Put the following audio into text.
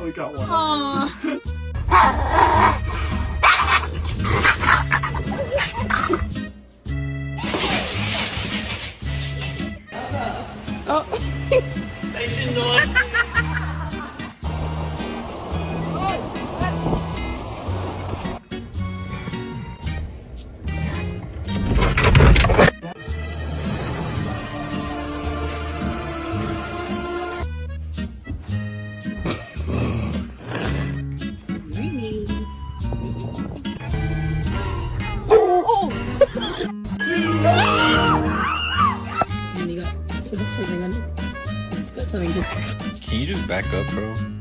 only got one. Aww. Can you just back up, bro?